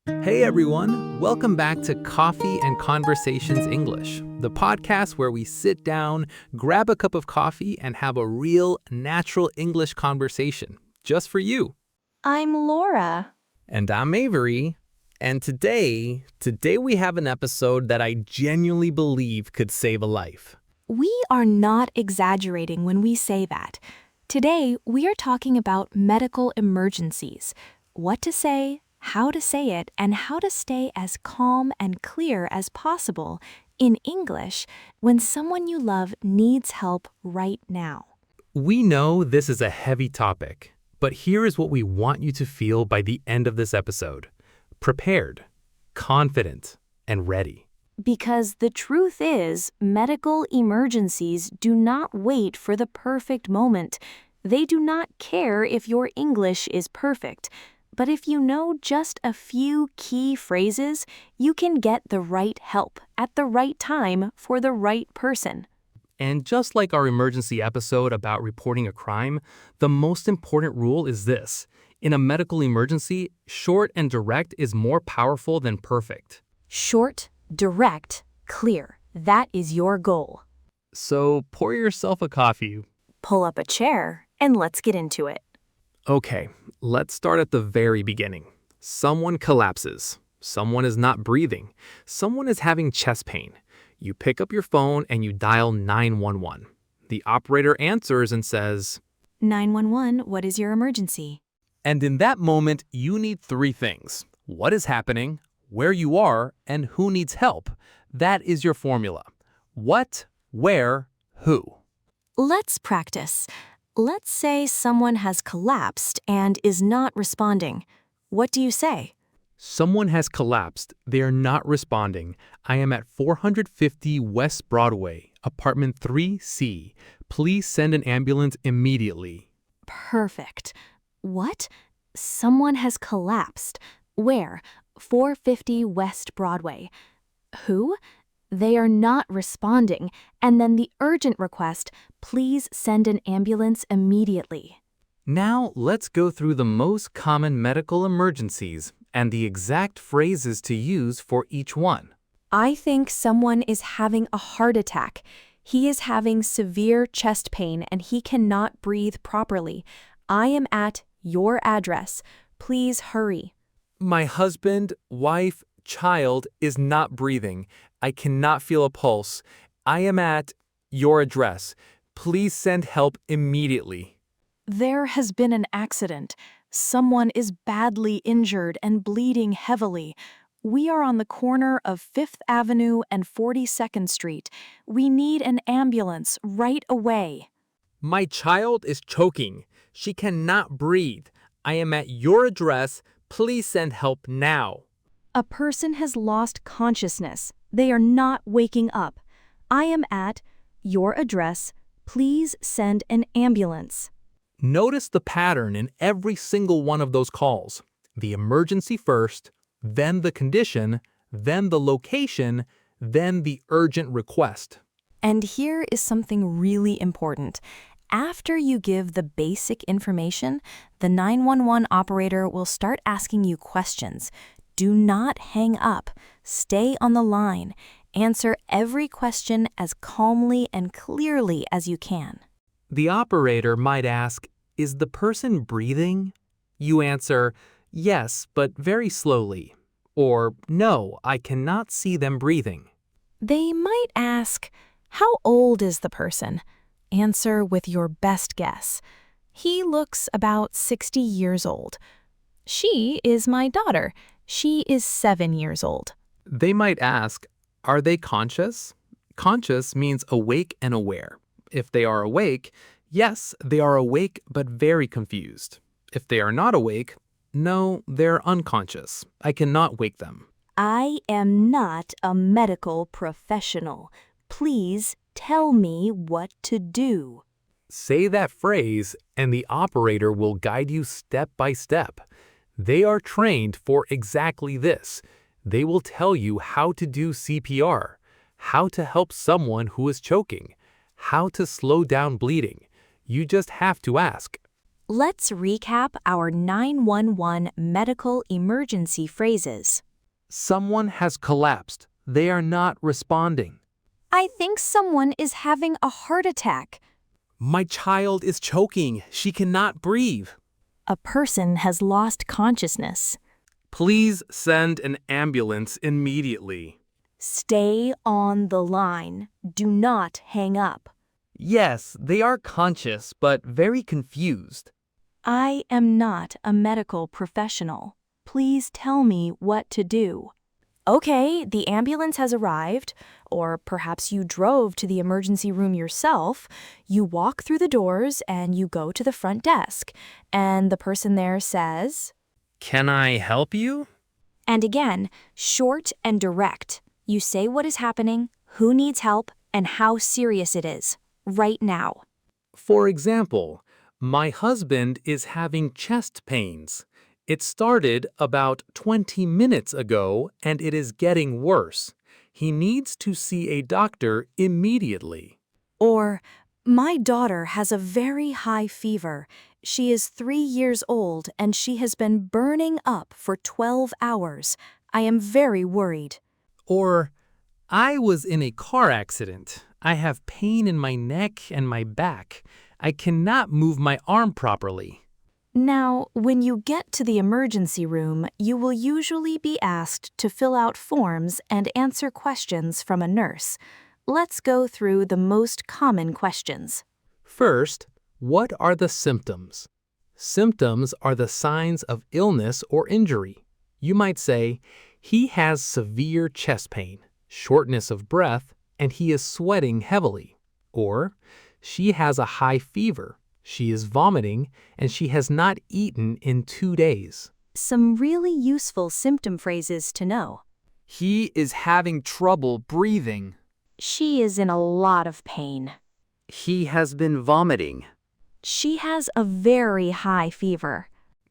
Hey everyone, welcome back to Coffee and Conversations English, the podcast where we sit down, grab a cup of coffee, and have a real, natural English conversation, just for you. I'm Laura. And I'm Avery. And today we have an episode that I genuinely believe could save a life. We are not exaggerating when we say that. Today, we are talking about medical emergencies. What to say, how to say it, and how to stay as calm and clear as possible in English when someone you love needs help right now. We know this is a heavy topic, but here is what we want you to feel by the end of this episode. Prepared, confident, and ready. Because the truth is, medical emergencies do not wait for the perfect moment. They do not care if your English is perfect. But if you know just a few key phrases, you can get the right help at the right time for the right person. And just like our emergency episode about reporting a crime, the most important rule is this. In a medical emergency, short and direct is more powerful than perfect. Short, direct, clear. That is your goal. So pour yourself a coffee. Pull up a chair and let's get into it. Okay, let's start at the very beginning. Someone collapses. Someone is not breathing. Someone is having chest pain. You pick up your phone and you dial 911. The operator answers and says, 911, what is your emergency? And in that moment, you need three things. What is happening, where you are, and who needs help. That is your formula. What, where, who. Let's practice. Let's say someone has collapsed and is not responding. What do you say? Someone has collapsed. They are not responding. I am at 450 West Broadway, apartment 3C. Please send an ambulance immediately. Perfect. What? Someone has collapsed. Where? 450 West Broadway. Who? They are not responding. And then the urgent request, please send an ambulance immediately. Now let's go through the most common medical emergencies and the exact phrases to use for each one. I think someone is having a heart attack. He is having severe chest pain and he cannot breathe properly. I am at your address. Please hurry. My husband, wife, child is not breathing. I cannot feel a pulse. I am at your address. Please send help immediately. There has been an accident. Someone is badly injured and bleeding heavily. We are on the corner of 5th Avenue and 42nd Street. We need an ambulance right away. My child is choking. She cannot breathe. I am at your address. Please send help now. A person has lost consciousness. They are not waking up. I am at your address. Please send an ambulance. Notice the pattern in every single one of those calls. The emergency first, then the condition, then the location, then the urgent request. And here is something really important. After you give the basic information, the 911 operator will start asking you questions. Do not hang up. Stay on the line. Answer every question as calmly and clearly as you can. The operator might ask, is the person breathing? You answer, yes, but very slowly. Or, no, I cannot see them breathing. They might ask, how old is the person? Answer with your best guess. He looks about 60 years old. She is my daughter. She is 7 years old. They might ask, are they conscious? Conscious means awake and aware. If they are awake, yes, they are awake but very confused. If they are not awake, no, they're unconscious. I cannot wake them. I am not a medical professional. Please tell me what to do. Say that phrase and the operator will guide you step by step. They are trained for exactly this. They will tell you how to do CPR, how to help someone who is choking, how to slow down bleeding. You just have to ask. Let's recap our 911 medical emergency phrases. Someone has collapsed. They are not responding. I think someone is having a heart attack. My child is choking. She cannot breathe. A person has lost consciousness. Please send an ambulance immediately. Stay on the line. Do not hang up. Yes, they are conscious but very confused. I am not a medical professional. Please tell me what to do. Okay, the ambulance has arrived, or perhaps you drove to the emergency room yourself. You walk through the doors and you go to the front desk, and the person there says, Can I help you? and again, short and direct. You say what is happening, who needs help, and how serious it is, right now. For example, my husband is having chest pains. It started about 20 minutes ago and it is getting worse. He needs to see a doctor immediately. Or, my daughter has a very high fever. She is 3 years old and she has been burning up for 12 hours. I am very worried. Or, I was in a car accident. I have pain in my neck and my back. I cannot move my arm properly. Now, when you get to the emergency room, you will usually be asked to fill out forms and answer questions from a nurse. Let's go through the most common questions. First, what are the symptoms? Symptoms are the signs of illness or injury. You might say, he has severe chest pain, shortness of breath, and he is sweating heavily. Or, she has a high fever. She is vomiting, and she has not eaten in 2 days. Some really useful symptom phrases to know. He is having trouble breathing. She is in a lot of pain. He has been vomiting. She has a very high fever.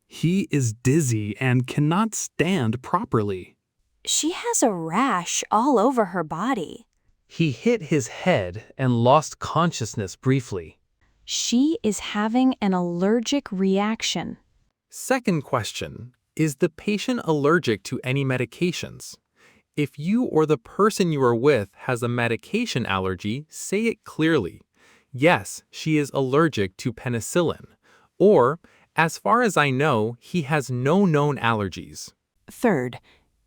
He is dizzy and cannot stand properly. She has a rash all over her body. He hit his head and lost consciousness briefly. She is having an allergic reaction. Second question, is the patient allergic to any medications? If you or the person you are with has a medication allergy, say it clearly. Yes, she is allergic to penicillin. Or, as far as I know, he has no known allergies. Third,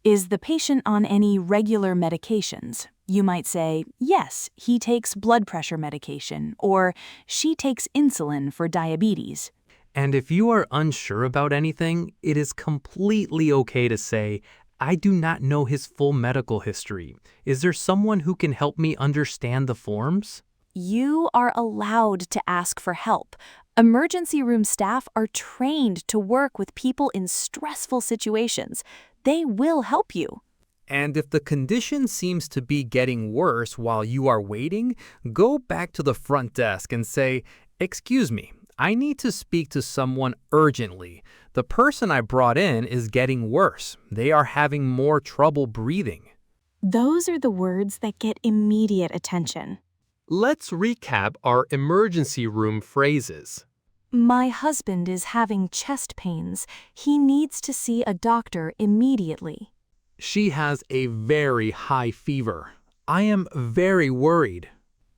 is the patient on any regular medications? You might say, yes, he takes blood pressure medication, or she takes insulin for diabetes. And if you are unsure about anything, it is completely okay to say, I do not know his full medical history. Is there someone who can help me understand the forms? You are allowed to ask for help. Emergency room staff are trained to work with people in stressful situations. They will help you. And if the condition seems to be getting worse while you are waiting, go back to the front desk and say, Excuse me, I need to speak to someone urgently. The person I brought in is getting worse. They are having more trouble breathing. Those are the words that get immediate attention. Let's recap our emergency room phrases. My husband is having chest pains. He needs to see a doctor immediately. She has a very high fever. I am very worried.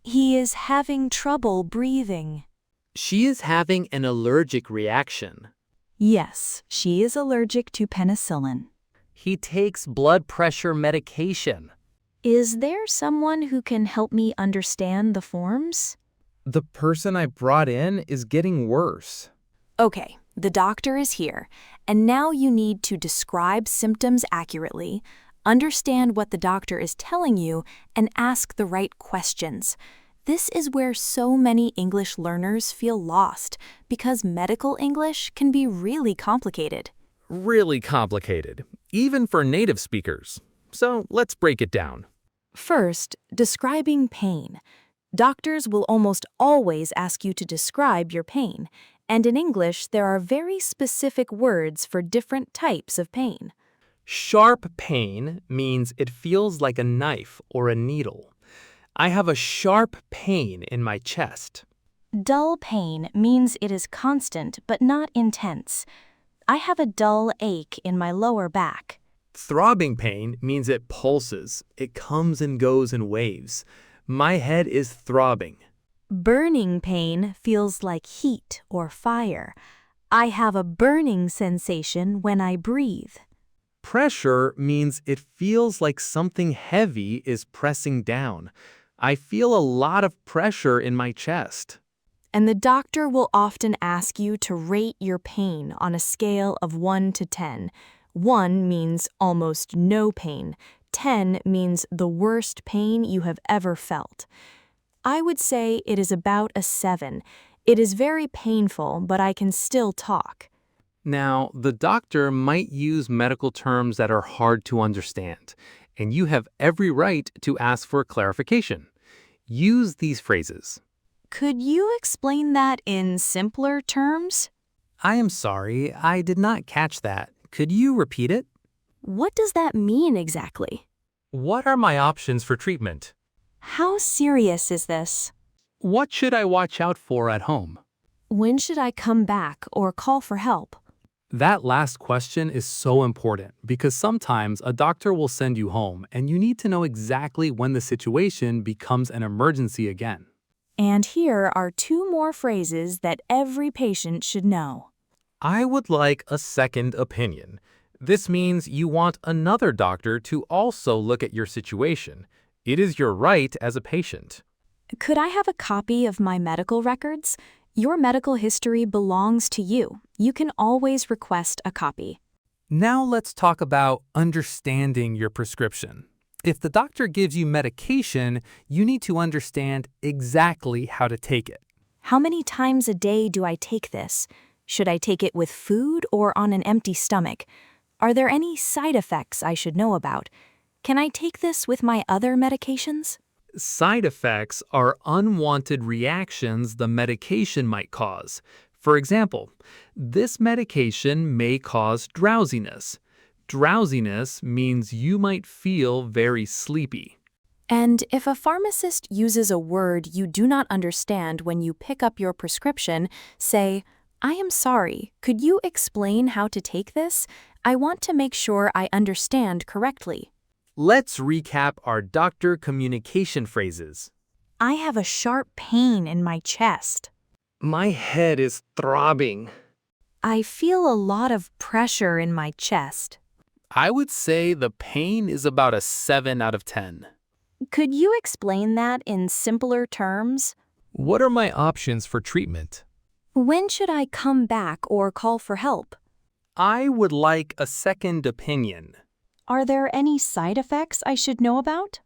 He is having trouble breathing. She is having an allergic reaction. Yes, she is allergic to penicillin. He takes blood pressure medication. Is there someone who can help me understand the forms? The person I brought in is getting worse. Okay, the doctor is here, and now you need to describe symptoms accurately, understand what the doctor is telling you, and ask the right questions. This is where so many English learners feel lost, because medical English can be really complicated. Really complicated, even for native speakers. So let's break it down. First, describing pain. Doctors will almost always ask you to describe your pain, and in English there are very specific words for different types of pain. Sharp pain means it feels like a knife or a needle. I have a sharp pain in my chest. Dull pain means it is constant but not intense. I have a dull ache in my lower back. Throbbing pain means it pulses. It comes and goes in waves. My head is throbbing. Burning pain feels like heat or fire. I have a burning sensation when I breathe. Pressure means it feels like something heavy is pressing down. I feel a lot of pressure in my chest. And the doctor will often ask you to rate your pain on a scale of 1 to 10. 1 means almost no pain. 10 means the worst pain you have ever felt. I would say it is about a 7. It is very painful, but I can still talk. Now, the doctor might use medical terms that are hard to understand, and you have every right to ask for clarification. Use these phrases. Could you explain that in simpler terms? I am sorry, I did not catch that. Could you repeat it? What does that mean exactly? What are my options for treatment? How serious is this? What should I watch out for at home? When should I come back or call for help? That last question is so important because sometimes a doctor will send you home and you need to know exactly when the situation becomes an emergency again. And here are 2 more phrases that every patient should know. I would like a second opinion. This means you want another doctor to also look at your situation. It is your right as a patient. Could I have a copy of my medical records? Your medical history belongs to you. You can always request a copy. Now let's talk about understanding your prescription. If the doctor gives you medication, you need to understand exactly how to take it. How many times a day do I take this? Should I take it with food or on an empty stomach? Are there any side effects I should know about? Can I take this with my other medications? Side effects are unwanted reactions the medication might cause. For example, this medication may cause drowsiness. Drowsiness means you might feel very sleepy. And if a pharmacist uses a word you do not understand when you pick up your prescription, say, "I am sorry, could you explain how to take this? I want to make sure I understand correctly." Let's recap our doctor communication phrases. I have a sharp pain in my chest. My head is throbbing. I feel a lot of pressure in my chest. I would say the pain is about a 7 out of 10. Could you explain that in simpler terms? What are my options for treatment? When should I come back or call for help? I would like a second opinion. Are there any side effects I should know about?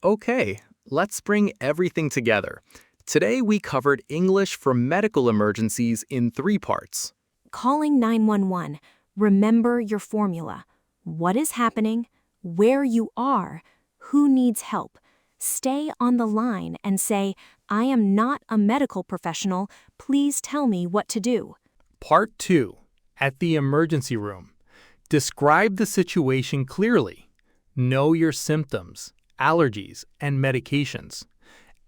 Okay, let's bring everything together. Today we covered English for medical emergencies in 3 parts. Calling 911. Remember your formula. What is happening? Where you are? Who needs help? Stay on the line and say, "I am not a medical professional. Please tell me what to do." Part 2. At the emergency room. Describe the situation clearly. Know your symptoms, allergies, and medications.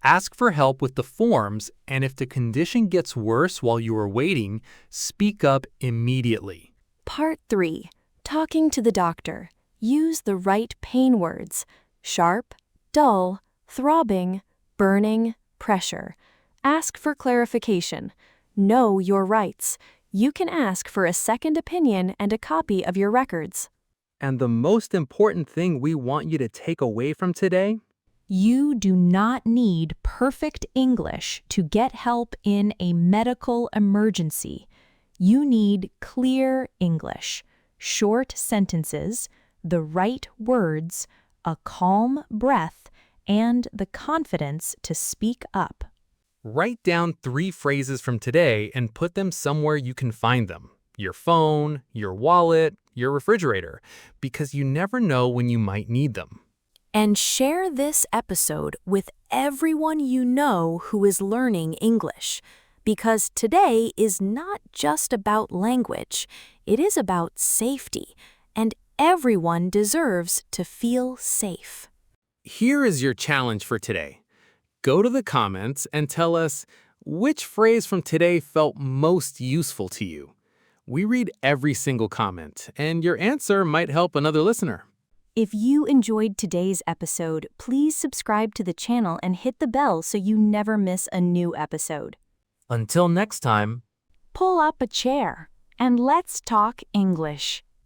Ask for help with the forms, and if the condition gets worse while you are waiting, speak up immediately. Part 3. Talking to the doctor. Use the right pain words. Sharp, dull, throbbing, burning, pressure. Ask for clarification. Know your rights. You can ask for a second opinion and a copy of your records. And the most important thing we want you to take away from today? You do not need perfect English to get help in a medical emergency. You need clear English, short sentences, the right words, a calm breath, and the confidence to speak up. Write down 3 phrases from today and put them somewhere you can find them. Your phone, your wallet, your refrigerator, because you never know when you might need them. And share this episode with everyone you know who is learning English, because today is not just about language, it is about safety, and everyone deserves to feel safe. Here is your challenge for today. Go to the comments and tell us, Which phrase from today felt most useful to you? We read every single comment, and your answer might help another listener. If you enjoyed today's episode, please subscribe to the channel and hit the bell so you never miss a new episode. Until next time. Pull up a chair and let's talk English.